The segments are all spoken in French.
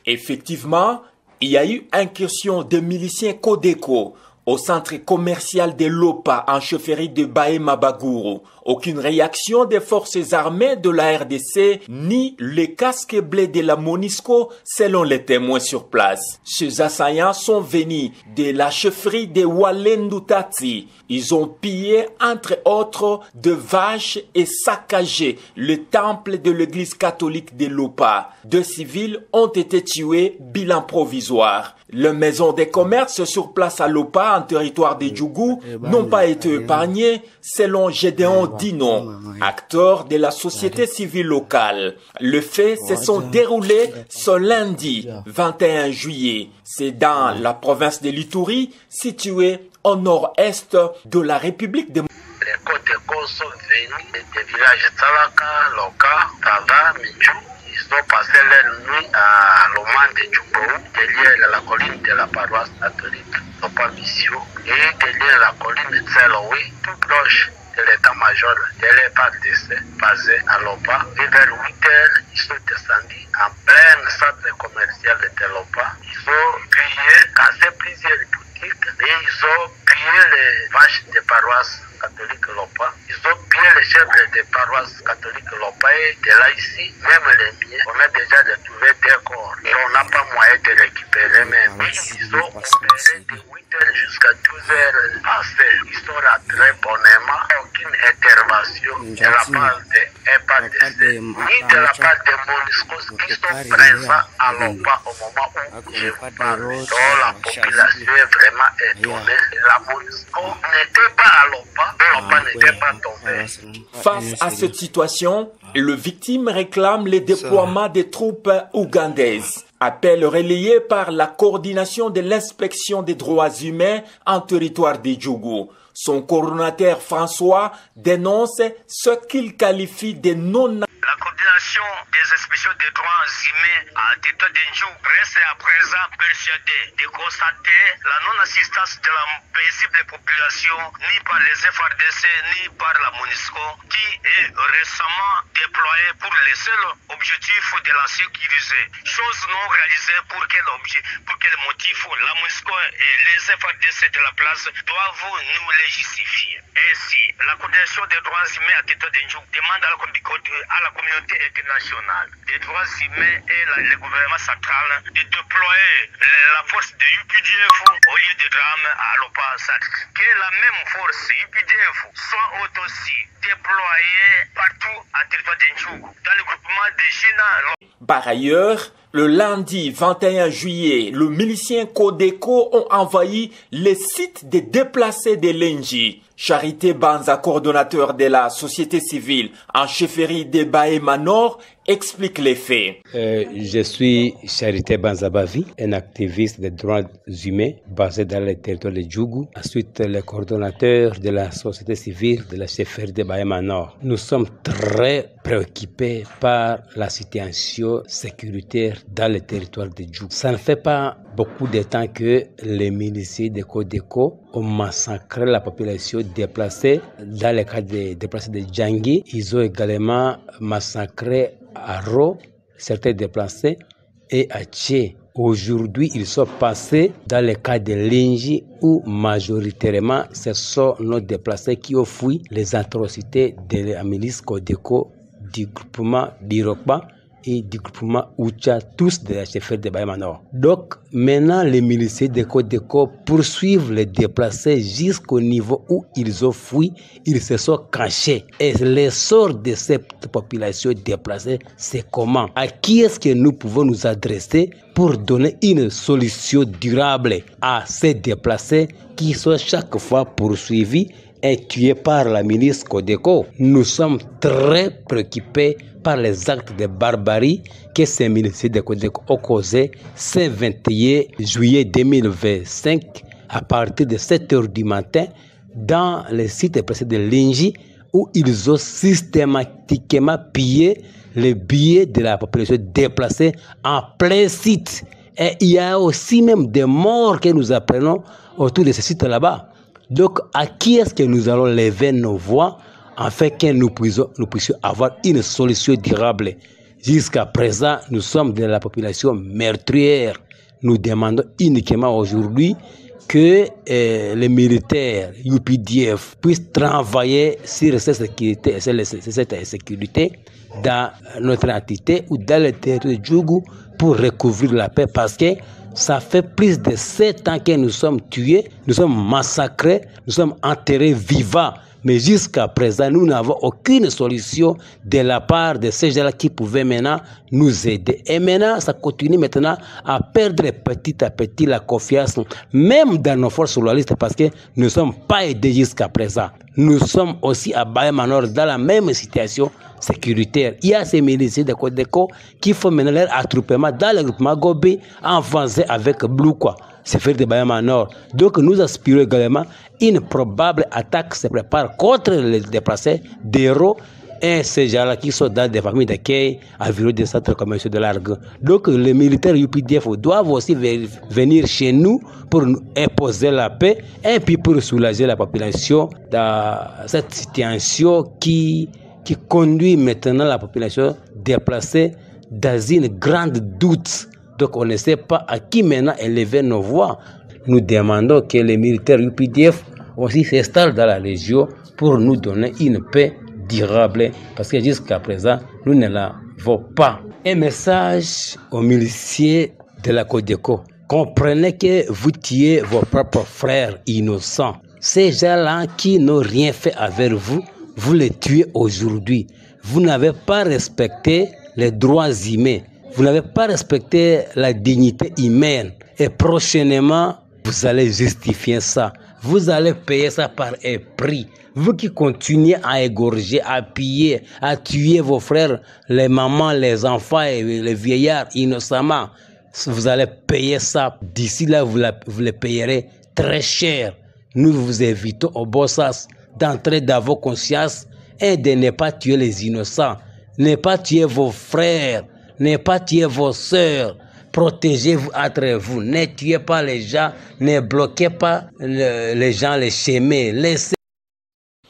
Effectivement, il y a eu incursion de miliciens Codeco au centre commercial de Lopa en chefferie de Baé-Mabaguru. Aucune réaction des forces armées de la RDC ni les casques bleus de la MONUSCO selon les témoins sur place. Ces assaillants sont venus de la chefferie de Walendutati. Ils ont pillé entre autres de vaches et saccagé le temple de l'église catholique de Lopa. 2 civils ont été tués, bilan provisoire. Les maisons de commerce sur place à Lopa, en territoire de Djougou, n'ont pas été épargnées, selon Gédéon Dino, acteur de la société civile locale. Les faits se sont déroulés ce lundi 21 juillet. C'est dans la province de l'Ituri, située au nord-est de la République de... Les Codeco sont venus des villages Tsalaka, Loka, Tava, Minchou. Ils ont passé leur nuit à l'Oman de Djoubou, derrière la colline de la paroisse catholique Lopa Mission, et derrière la colline de Tseloui, tout proche de l'état-major de l'EPADC basé à Lopa. Et vers 8 heures, ils sont descendus en plein centre commercial de Lopa. Ils ont pillé, cassé plusieurs boutiques, et ils ont pillé les vaches de paroisse catholique Lopa. Ils ont pillé les chefs des paroisses catholiques Lopa et de là ici, même les miens, on a déjà retrouvé des corps. Et on n'a pas moyen de récupérer même. Ils ont opéré de 8h jusqu'à 12h passées. Ils sont rentrés bonnement. Aucune intervention de la part de EPADC, ni de la part de MONUSCO qui sont présents à Lopa au moment où je vous parle. Donc la population est vraiment étonnée. La MONUSCO n'était pas à Lopa. Face à cette situation, le victime réclame le déploiement des troupes ougandaises. Appel relayé par la coordination de l'inspection des droits humains en territoire de Djougou. Son coordonnateur François dénonce ce qu'il qualifie de non... La coordination des inspections des droits humains à territoire de Djougou reste à présent persuadée de constater la non-assistance de la paisible population ni par les FARDC ni par la MONUSCO qui est récemment déployée pour le seul objectif de la sécuriser. Chose non réalisée pour quel motif la MONUSCO et les FARDC de la place doivent nous les justifier. Ainsi, la coordination des droits humains à territoire de Djougou demande à la communauté internationale des droits humains et le gouvernement central de déployer la force de UPDF au lieu de drame à Lopa. Que la même force UPDF soit aussi déployée partout à territoire de Djougou dans le groupement de Gina. Par ailleurs, le lundi 21 juillet, le milicien Codeco ont envahi les sites des déplacés de Lenji. Charité Banza, coordonnateur de la société civile en chefferie de Baé-Manor, explique les faits. Je suis Charité Banza Bavi, un activiste des droits humains basé dans le territoire de Djougou. Ensuite, le coordonnateur de la société civile de la chefferie de Baé-Manor. Nous sommes très préoccupés par la situation sécuritaire dans le territoire de Djougou. Ça ne fait pas beaucoup de temps que les miliciens de Codeco ont massacré la population déplacée. Dans le cas des déplacés de Djangui, ils ont également massacré à Ro certains déplacés et à Tché. Aujourd'hui, ils sont passés dans le cas de Lenji où majoritairement ce sont nos déplacés qui ont fui les atrocités de la milice Codeco, du groupement d'Irokba et du groupement Oucha, tous de la chefferie de Baé-Manor. Donc, maintenant, les miliciens de Codeco poursuivent les déplacés jusqu'au niveau où ils ont fui, ils se sont cachés. Et l'essor de cette population déplacée, c'est comment? À qui est-ce que nous pouvons nous adresser pour donner une solution durable à ces déplacés qui sont chaque fois poursuivis et tués par la milice Codeco? Nous sommes très préoccupés par les actes de barbarie que ces miliciens de Codeco ont causés ce 21 juillet 2025 à partir de 7 h du matin dans le site déplacé de Lenji où ils ont systématiquement pillé les billets de la population déplacée en plein site. Et il y a aussi même des morts que nous apprenons autour de ce site là-bas. Donc, à qui est-ce que nous allons lever nos voix afin que nous puissions avoir une solution durable? Jusqu'à présent, nous sommes de la population meurtrière. Nous demandons uniquement aujourd'hui que les militaires UPDF puissent travailler sur cette sécurité dans notre entité ou dans le territoire de Djougou pour recouvrir la paix, parce que ça fait plus de 7 ans que nous sommes tués, nous sommes massacrés, nous sommes enterrés vivants. Mais jusqu'à présent, nous n'avons aucune solution de la part de ces gens-là qui pouvaient maintenant nous aider. Et maintenant, ça continue maintenant à perdre petit à petit la confiance, même dans nos forces loyalistes, parce que nous ne sommes pas aidés jusqu'à présent. Nous sommes aussi à Baïma-Nord dans la même situation sécuritaire. Il y a ces miliciens de Codeco qui font maintenant leur attroupement dans le groupement Gobé, avancé avec Blue, quoi. C'est fait de Baïma-Nord. Donc nous aspirons également une probable attaque se prépare contre les déplacés d'Hérault et ces gens-là qui sont dans des familles d'accueil environ des centres commerciaux de l'Argue. Donc les militaires UPDF doivent aussi venir chez nous pour nous imposer la paix et puis pour soulager la population dans cette situation qui conduit maintenant la population déplacée dans une grande doute. Donc on ne sait pas à qui maintenant élever nos voix. Nous demandons que les militaires UPDF aussi s'installent dans la région pour nous donner une paix durable, parce que jusqu'à présent, nous ne l'avons pas. Un message aux miliciens de la Codeco. Comprenez que vous tuez vos propres frères innocents. Ces gens-là qui n'ont rien fait avec vous, vous les tuez aujourd'hui. Vous n'avez pas respecté les droits humains. Vous n'avez pas respecté la dignité humaine. Et prochainement, vous allez justifier ça. Vous allez payer ça par un prix. Vous qui continuez à égorger, à piller, à tuer vos frères, les mamans, les enfants et les vieillards innocemment, vous allez payer ça. D'ici là, vous le payerez très cher. Nous vous invitons au bon sens d'entrer dans vos consciences et de ne pas tuer les innocents. Ne pas tuer vos frères. Ne pas tuer vos sœurs. Protégez-vous entre vous. Ne tuez pas les gens. Ne bloquez pas les gens, les chemins. Laissez.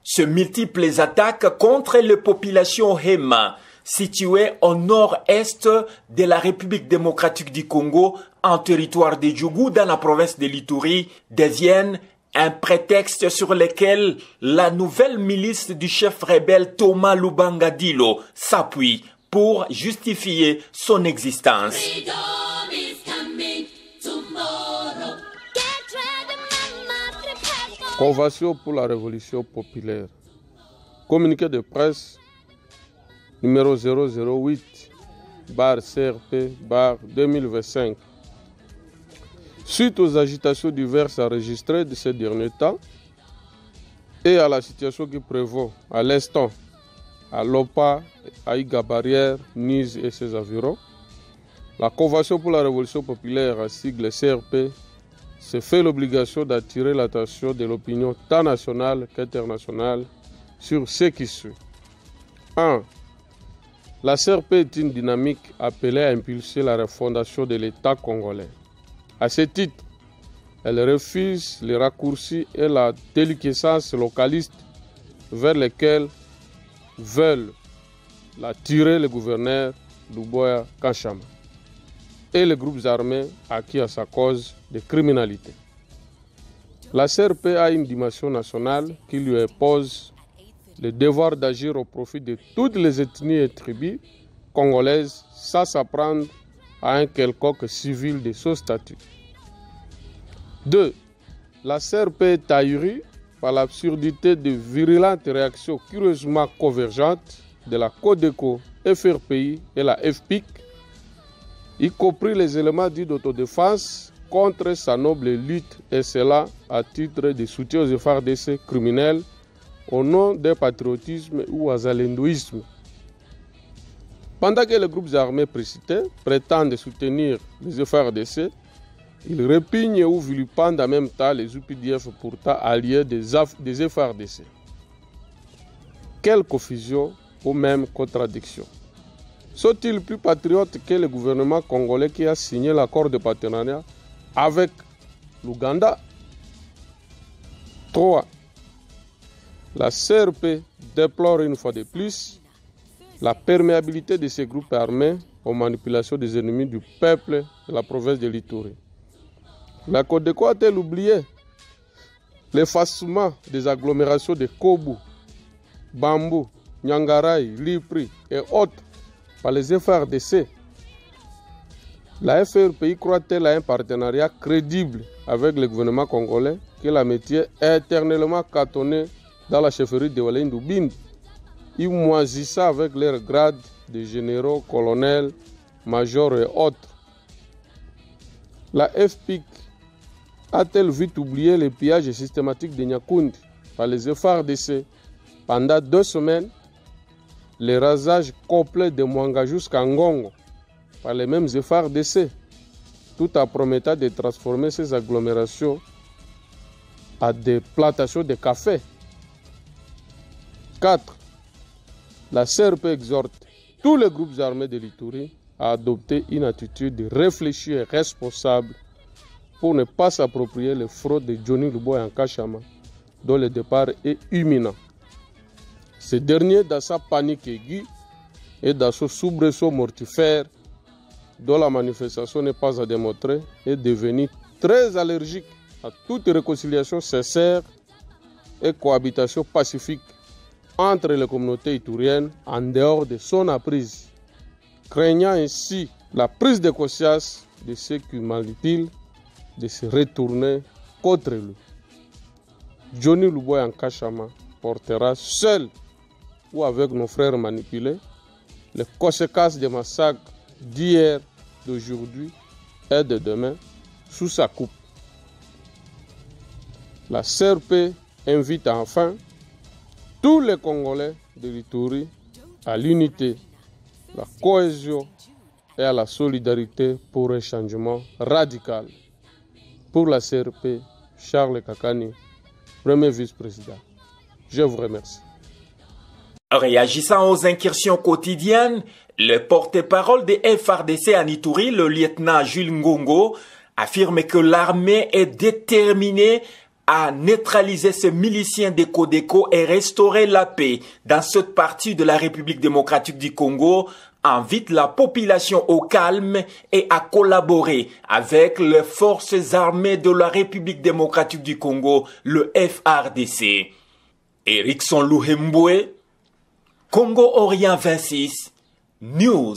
Ce multiples attaques contre les populations Hema, situées au nord-est de la République démocratique du Congo, en territoire de Djougou, dans la province de l'Ituri, deviennent un prétexte sur lequel la nouvelle milice du chef rebelle Thomas Lubanga Dilo s'appuie pour justifier son existence. Convention pour la révolution populaire. Communiqué de presse numéro 008/CRP/2025. Suite aux agitations diverses enregistrées de ces derniers temps et à la situation qui prévaut à l'instant à Lopa, à Iga Barrière, Nice et ses environs, la Convention pour la révolution populaire, à sigle CRP, se fait l'obligation d'attirer l'attention de l'opinion tant nationale qu'internationale sur ce qui suit. 1. La CRP est une dynamique appelée à impulser la refondation de l'État congolais. À ce titre, elle refuse les raccourcis et la déliquescence localiste vers lesquels veulent la tirer le gouverneur Luboya Kanchama et les groupes armés acquis à sa cause de criminalité. La CRP a une dimension nationale qui lui impose le devoir d'agir au profit de toutes les ethnies et tribus congolaises sans s'apprendre à un quelconque civil de ce statut. 2. La CRP est ahurie par l'absurdité de virulentes réactions curieusement convergentes de la Codeco, FRPI et la FPIC, y compris les éléments dits d'autodéfense contre sa noble lutte, et cela à titre de soutien aux FARDC criminels au nom d'un patriotisme ou à zalendouisme. Pendant que les groupes armés précités prétendent soutenir les FARDC, ils répignent ou vilipendent en même temps les UPDF pourtant alliés des FARDC. Quelle confusion ou même contradiction! Sont-ils plus patriotes que le gouvernement congolais qui a signé l'accord de partenariat avec l'Ouganda? 3. La CRP déplore une fois de plus la perméabilité de ces groupes armés aux manipulations des ennemis du peuple de la province de l'Ituri. La Codeco a-t-elle oublié l'effacement des agglomérations de Kobu, Bambou, Nyangarai, Lipri et autres par les FARDC? La FRPI croit-elle à un partenariat crédible avec le gouvernement congolais que la métier est éternellement cantonné dans la chefferie de Walendu Bindi? Ils moisissent avec leurs grades de généraux, colonels, majors et autres. La FPIC a-t-elle vite oublié le pillage systématique de Nyakundi par les FARDC pendant 2 semaines, le rasage complet de Mwanga jusqu'à Ngongo par les mêmes FARDC, tout en promettant de transformer ces agglomérations à des plantations de café? 4. La CRP exhorte tous les groupes armés de l'Ituri à adopter une attitude réfléchie et responsable pour ne pas s'approprier les fraudes de Johnny Luboya Nkashama, dont le départ est imminent. Ce dernier, dans sa panique aiguë et dans son soubresaut mortifère, dont la manifestation n'est pas à démontrer, est devenu très allergique à toute réconciliation sincère et cohabitation pacifique entre les communautés ituriennes en dehors de son emprise, craignant ainsi la prise de conscience de ceux qui manipulent de se retourner contre lui. Johnny Luboya Nkashama portera seul ou avec nos frères manipulés les conséquences des massacres d'hier, d'aujourd'hui et de demain sous sa coupe. La CRP invite enfin tous les Congolais de l'Ituri à l'unité, la cohésion et à la solidarité pour un changement radical. Pour la CRP, Charles Kakani, premier vice-président. Je vous remercie. Réagissant aux incursions quotidiennes, le porte-parole des FARDC en Ituri, le lieutenant Jules Ngongo, affirme que l'armée est déterminée à neutraliser ces miliciens des Codeco et restaurer la paix dans cette partie de la République démocratique du Congo, invite la population au calme et à collaborer avec les forces armées de la République démocratique du Congo, le FARDC. Erickson Luhembwe, Congo Orient 26, News.